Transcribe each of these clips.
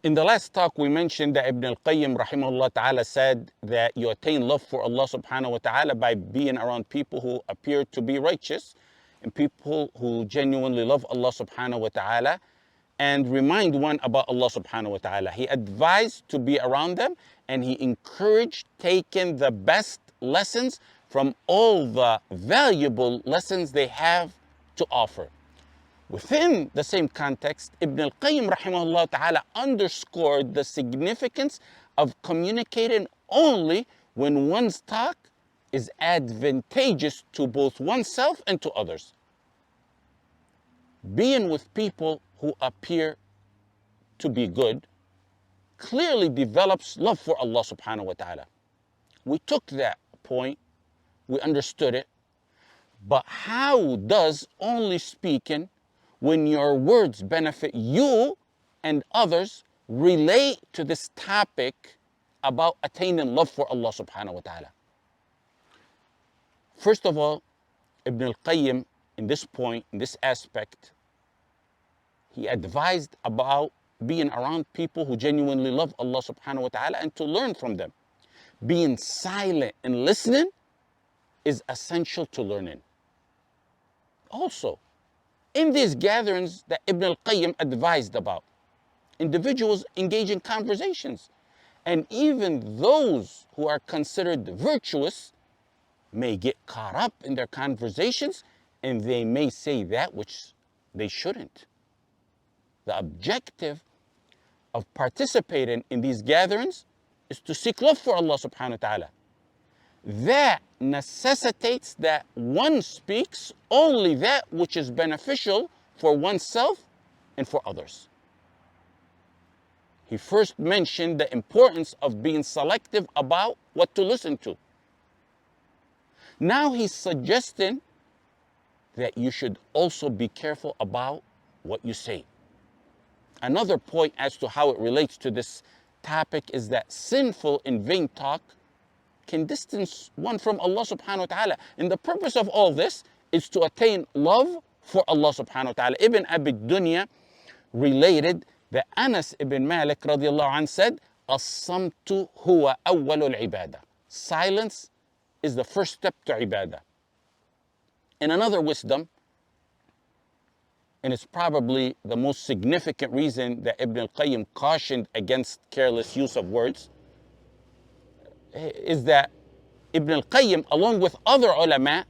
In the last talk, we mentioned that Ibn al-Qayyim rahimahullah ta'ala said that you attain love for Allah subhanahu wa ta'ala by being around people who appear to be righteous and people who genuinely love Allah subhanahu wa ta'ala and remind one about Allah subhanahu wa ta'ala. He advised to be around them and he encouraged taking the best lessons from all the valuable lessons they have to offer. Within the same context, Ibn al-Qayyim rahimahullah ta'ala underscored the significance of communicating only when one's talk is advantageous to both oneself and to others. Being with people who appear to be good clearly develops love for Allah subhanahu wa ta'ala. We took that point, we understood it, but how does only speaking when your words benefit you and others relate to this topic about attaining love for Allah subhanahu wa ta'ala? First of all, Ibn al-Qayyim in this point, in this aspect, he advised about being around people who genuinely love Allah subhanahu wa ta'ala and to learn from them. Being silent and listening is essential to learning. Also, in these gatherings that Ibn al-Qayyim advised about, individuals engage in conversations, and even those who are considered virtuous may get caught up in their conversations and they may say that which they shouldn't. The objective of participating in these gatherings is to seek love for Allah subhanahu wa ta'ala. That necessitates that one speaks only that which is beneficial for oneself and for others. He first mentioned the importance of being selective about what to listen to. Now he's suggesting that you should also be careful about what you say. Another point as to how it relates to this topic is that sinful and vain talk can distance one from Allah subhanahu wa ta'ala. And the purpose of all this is to attain love for Allah subhanahu wa ta'ala. Ibn Abi Dunya related that Anas ibn Malik radiallahu anh said, "As-samtu huwa awwalul ibadah." Silence is the first step to ibadah. And another wisdom, and it's probably the most significant reason that Ibn al-Qayyim cautioned against careless use of words, is that Ibn al-Qayyim, along with other ulama,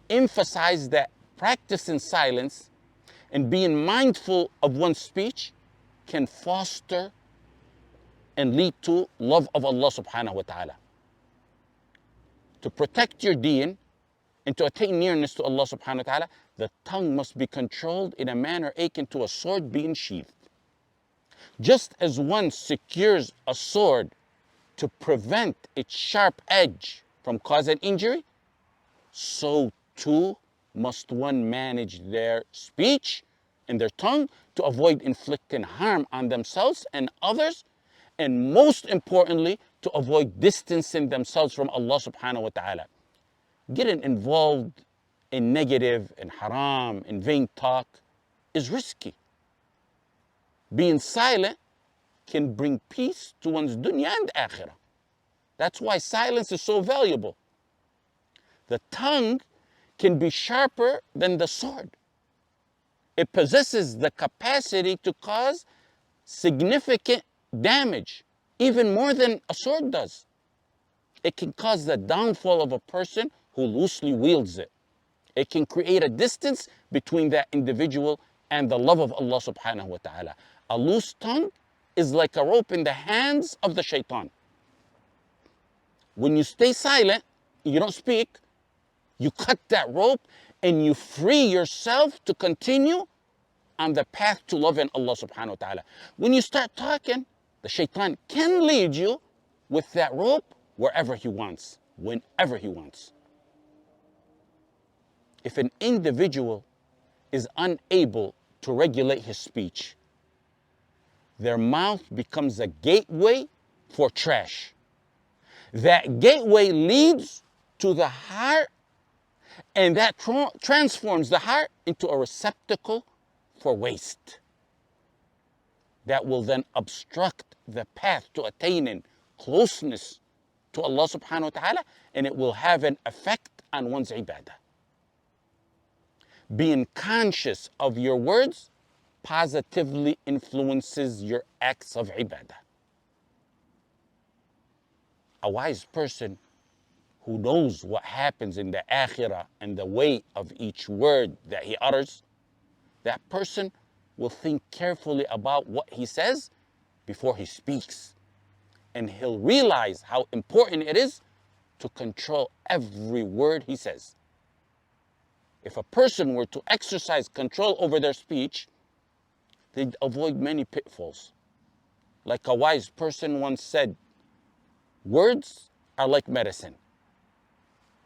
emphasized that practicing silence and being mindful of one's speech can foster and lead to love of Allah subhanahu wa ta'ala. To protect your deen and to attain nearness to Allah subhanahu wa ta'ala, the tongue must be controlled in a manner akin to a sword being sheathed. Just as one secures a sword to prevent its sharp edge from causing injury, so too must one manage their speech and their tongue to avoid inflicting harm on themselves and others, and most importantly, to avoid distancing themselves from Allah subhanahu wa ta'ala. Getting involved in negative and haram and vain talk is risky. Being silent can bring peace to one's dunya and akhirah. That's why silence is so valuable. The tongue can be sharper than the sword. It possesses the capacity to cause significant damage, even more than a sword does. It can cause the downfall of a person who loosely wields it. It can create a distance between that individual and the love of Allah subhanahu wa ta'ala. A loose tongue is like a rope in the hands of the shaitan. When you stay silent, you don't speak, you cut that rope and you free yourself to continue on the path to loving Allah subhanahu wa ta'ala. When you start talking, the shaitan can lead you with that rope wherever he wants, whenever he wants. If an individual is unable to regulate his speech, their mouth becomes a gateway for trash. That gateway leads to the heart, and that transforms the heart into a receptacle for waste. that will then obstruct the path to attaining closeness to Allah subhanahu wa ta'ala, and it will have an effect on one's ibadah. Being conscious of your words positively influences your acts of ibadah. A wise person who knows what happens in the akhirah and the weight of each word that he utters, that person will think carefully about what he says before he speaks. And he'll realize how important it is to control every word he says. If a person were to exercise control over their speech, they'd avoid many pitfalls. Like a wise person once said, words are like medicine.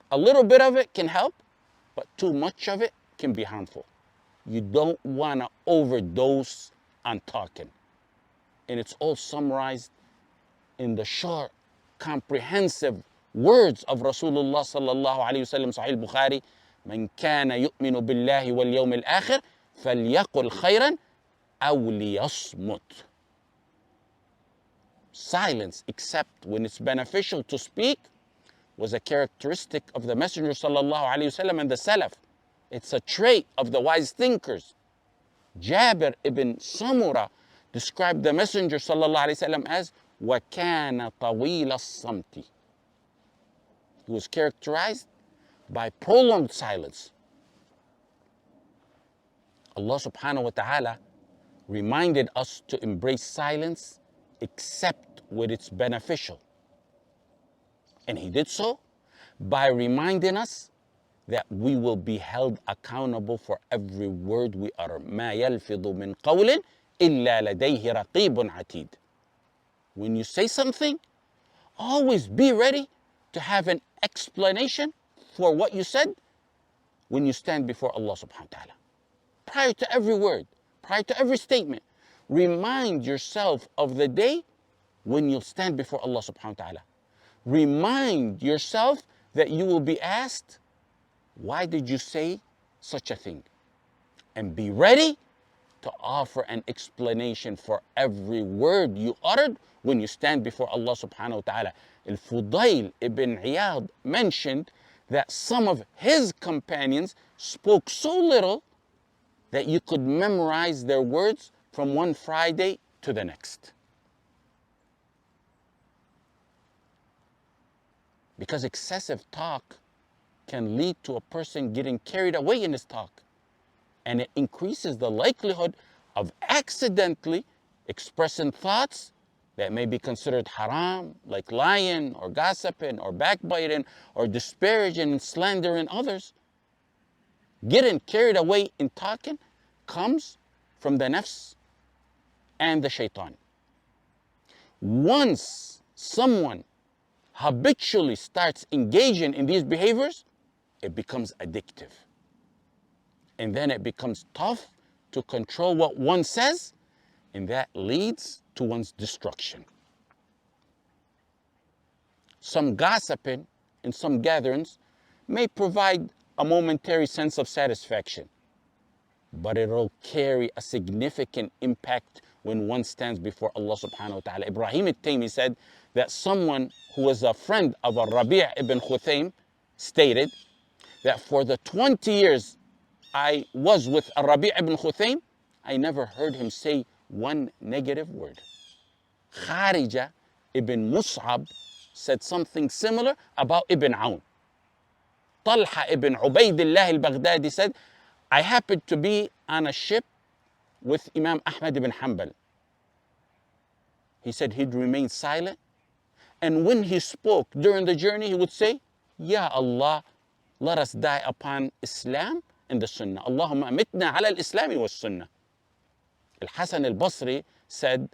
A little bit of it can help, but too much of it can be harmful. You don't want to overdose on talking. And it's all summarized in the short, comprehensive words of Rasulullah sallallahu alayhi wasallam, Sahih Bukhari, من كان يؤمن بالله واليوم الآخر فليقل خيرا أو ليصمت. Silence, except when it's beneficial to speak, was a characteristic of the Messenger sallallahu alayhi wasallam and the Salaf. It's a trait of the wise thinkers. Jabir ibn Samura described the Messenger sallallahu alayhi wasallam as وَكَانَ طَوِيلَ الصَّمْتِ. He was characterized by prolonged silence. Allah subhanahu wa ta'ala reminded us to embrace silence except when it's beneficial. And He did so by reminding us that we will be held accountable for every word we utter. مَا يَلْفِظُ مِنْ قَوْلٍ إِلَّا لَدَيْهِ رَقِيبٌ عَتِيدٌ. When you say something, always be ready to have an explanation for what you said when you stand before Allah subhanahu wa ta'ala. Prior to every word, prior to every statement, remind yourself of the day when you'll stand before Allah subhanahu wa ta'ala. Remind yourself that you will be asked, why did you say such a thing? And be ready to offer an explanation for every word you uttered when you stand before Allah subhanahu wa ta'ala. Al-Fudayl ibn Iyad mentioned that some of his companions spoke so little that you could memorize their words from one Friday to the next. Because excessive talk can lead to a person getting carried away in his talk. And it increases the likelihood of accidentally expressing thoughts that may be considered haram, like lying or gossiping or backbiting or disparaging and slandering others. Getting carried away in talking comes from the nafs and the shaitan. Once someone habitually starts engaging in these behaviors, it becomes addictive. And then it becomes tough to control what one says, and that leads to one's destruction. Some gossiping in some gatherings may provide a momentary sense of satisfaction, but it'll carry a significant impact when one stands before Allah subhanahu wa ta'ala. Ibrahim al-Taymi said that someone who was a friend of Rabi' ibn Khuthaym stated that for the 20 years I was with Rabi' ibn Khuthaym, I never heard him say one negative word. Kharija ibn Mus'ab said something similar about Ibn Awn. Talha ibn Ubaydillah al-Baghdadi said, I happened to be on a ship with Imam Ahmad ibn Hanbal. He said he'd remain silent, and when he spoke during the journey, he would say, Ya Allah, let us die upon Islam and the Sunnah. Allahumma amitna ala al-Islami wa Sunnah. Al-Hasan al-Basri said,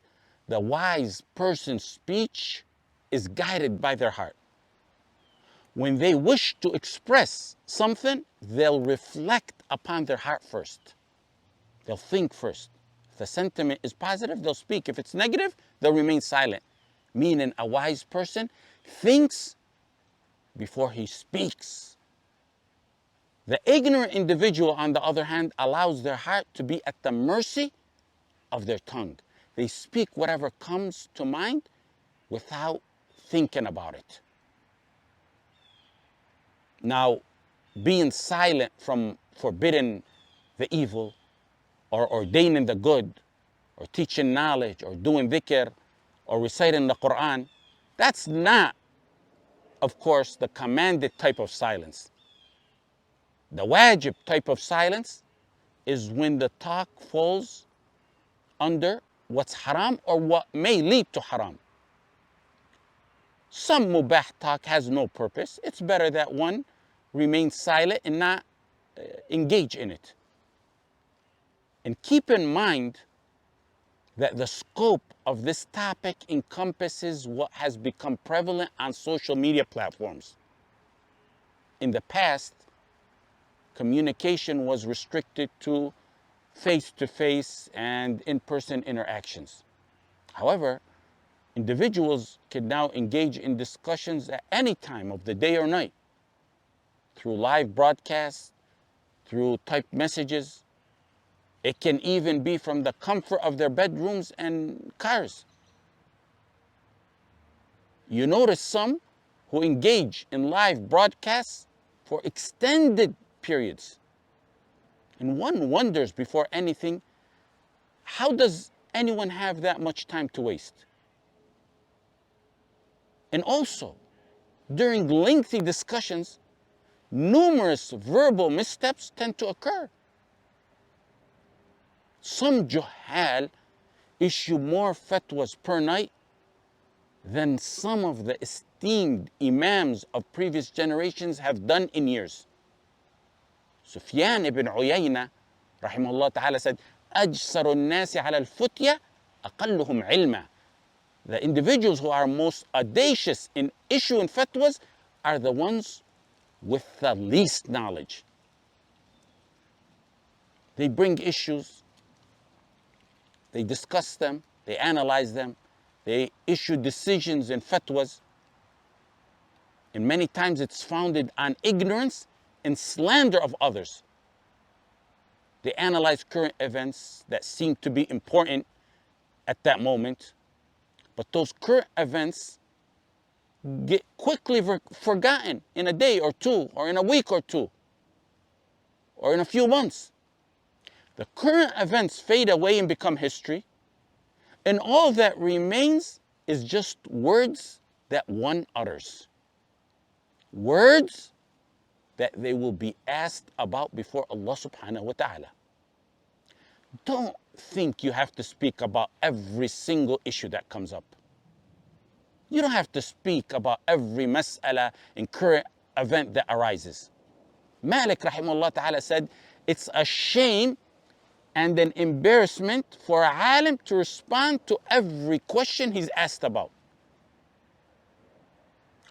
the wise person's speech is guided by their heart. When they wish to express something, they'll reflect upon their heart first. They'll think first. If the sentiment is positive, they'll speak. If it's negative, they'll remain silent. Meaning a wise person thinks before he speaks. The ignorant individual, on the other hand, allows their heart to be at the mercy of their tongue. They speak whatever comes to mind without thinking about it. Now, being silent from forbidding the evil, or ordaining the good, or teaching knowledge, or doing dhikr, or reciting the Quran, that's not, of course, the commanded type of silence. The wajib type of silence is when the talk falls under what's haram or what may lead to haram. Some mubah talk has no purpose. It's better that one remains silent and not engage in it. And keep in mind that the scope of this topic encompasses what has become prevalent on social media platforms. In the past, communication was restricted to face-to-face and in-person interactions. However, individuals can now engage in discussions at any time of the day or night through live broadcasts, through typed messages. It can even be from the comfort of their bedrooms and cars. You notice some who engage in live broadcasts for extended periods. And one wonders before anything, how does anyone have that much time to waste? And also, during lengthy discussions, numerous verbal missteps tend to occur. Some juhal issue more fatwas per night than some of the esteemed imams of previous generations have done in years. Sufyan ibn Uyayna, rahimahullah ta'ala, said, أجسر الناس على الفتية أقلهم علما. The individuals who are most audacious in issuing fatwas are the ones with the least knowledge. They bring issues, they discuss them, they analyze them, they issue decisions and fatwas. And many times it's founded on ignorance and slander of others. They analyze current events that seem to be important at that moment, but those current events get quickly forgotten in a day or two, or in a week or two, or in a few months. The current events fade away and become history, and all that remains is just words that one utters. Words that they will be asked about before Allah subhanahu wa ta'ala. Don't think you have to speak about every single issue that comes up. You don't have to speak about every mas'ala and current event that arises. Malik rahimahullah ta'ala said, it's a shame and an embarrassment for a alim to respond to every question he's asked about.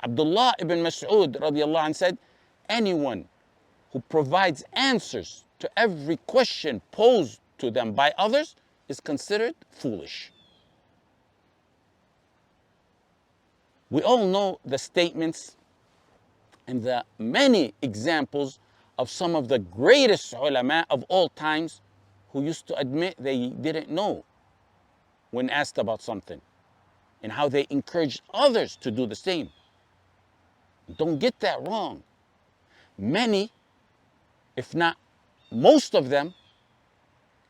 Abdullah ibn Mas'ud radiallahu anh said, anyone who provides answers to every question posed to them by others is considered foolish. We all know the statements and the many examples of some of the greatest ulama of all times who used to admit they didn't know when asked about something, and how they encouraged others to do the same. Don't get that wrong. Many, if not most of them,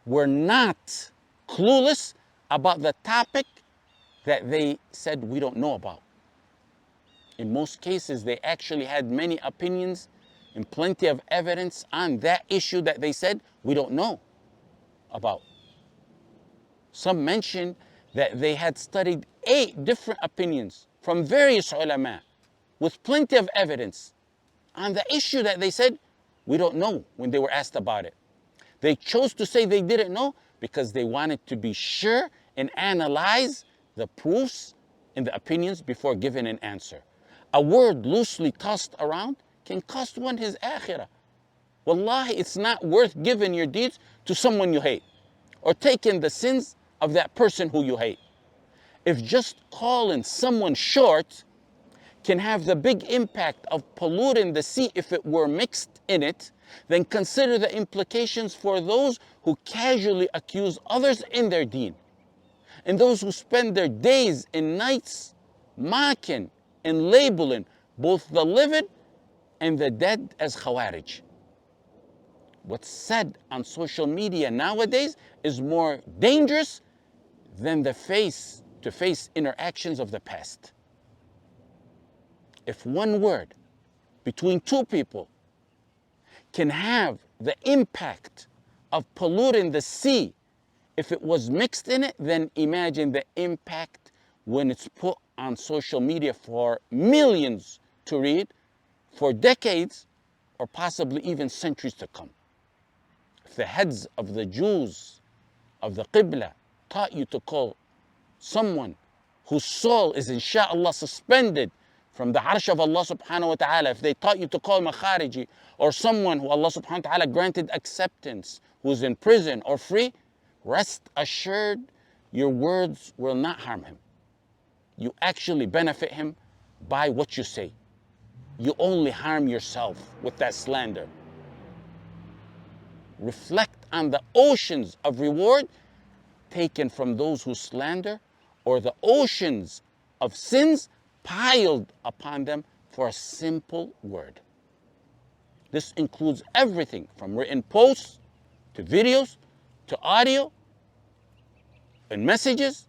were not clueless about the topic that they said we don't know about. In most cases, they actually had many opinions and plenty of evidence on that issue that they said we don't know about. Some mentioned that they had studied 8 different opinions from various ulama with plenty of evidence on the issue that they said we don't know when they were asked about it. They chose to say they didn't know because they wanted to be sure and analyze the proofs and the opinions before giving an answer. A word loosely tossed around can cost one his akhirah. Wallahi, it's not worth giving your deeds to someone you hate or taking the sins of that person who you hate. If just calling someone short can have the big impact of polluting the sea if it were mixed in it, then consider the implications for those who casually accuse others in their deen. and those who spend their days and nights mocking and labeling both the living and the dead as Khawarij. What's said on social media nowadays is more dangerous than the face-to-face interactions of the past. If one word between two people can have the impact of polluting the sea, if it was mixed in it, then imagine the impact when it's put on social media for millions to read for decades or possibly even centuries to come. If the heads of the Jews of the Qibla taught you to call someone whose soul is insha'Allah suspended from the arsh of Allah subhanahu wa ta'ala, if they taught you to call Makhariji or someone who Allah subhanahu wa ta'ala granted acceptance, who's in prison or free, rest assured your words will not harm him. You actually benefit him by what you say. You only harm yourself with that slander. Reflect on the oceans of reward taken from those who slander, or the oceans of sins piled upon them for a simple word. This includes everything from written posts to videos to audio and messages.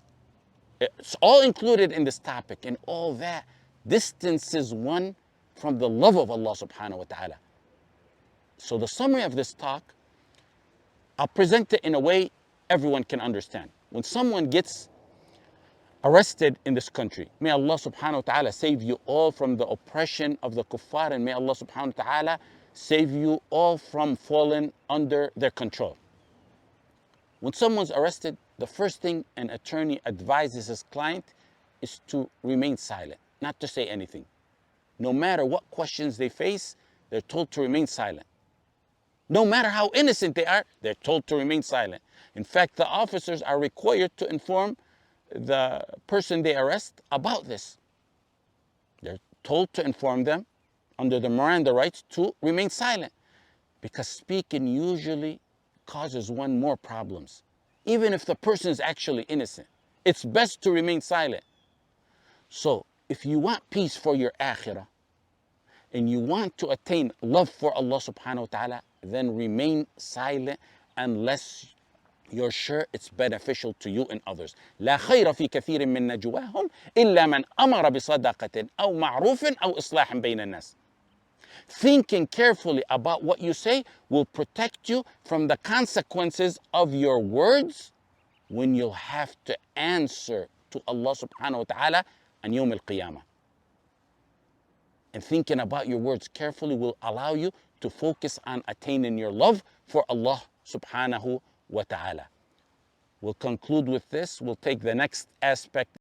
It's all included in this topic, and all that distances one from the love of Allah subhanahu wa ta'ala. So the summary of this talk, I'll present it in a way everyone can understand. When someone gets arrested in this country, may Allah subhanahu wa ta'ala save you all from the oppression of the kuffar, and may Allah subhanahu wa ta'ala save you all from falling under their control. When someone's arrested, the first thing an attorney advises his client is to remain silent, not to say anything. No matter what questions they face, they're told to remain silent. No matter how innocent they are, they're told to remain silent. In fact, the officers are required to inform the person they arrest about this. They're told to inform them under the Miranda rights to remain silent, because speaking usually causes one more problems. Even if the person is actually innocent, it's best to remain silent. So if you want peace for your akhirah and you want to attain love for Allah subhanahu wa ta'ala, then remain silent unless you're sure it's beneficial to you and others. لا خير في كثير من نجواهم إلا من أمر بصدقة أو معروف أو إصلاح بين الناس. Thinking carefully about what you say will protect you from the consequences of your words when you'll have to answer to Allah subhanahu wa ta'ala on Yawm al-Qiyamah. And thinking about your words carefully will allow you to focus on attaining your love for Allah subhanahu wa ta'ala. We'll conclude with this. We'll take the next aspect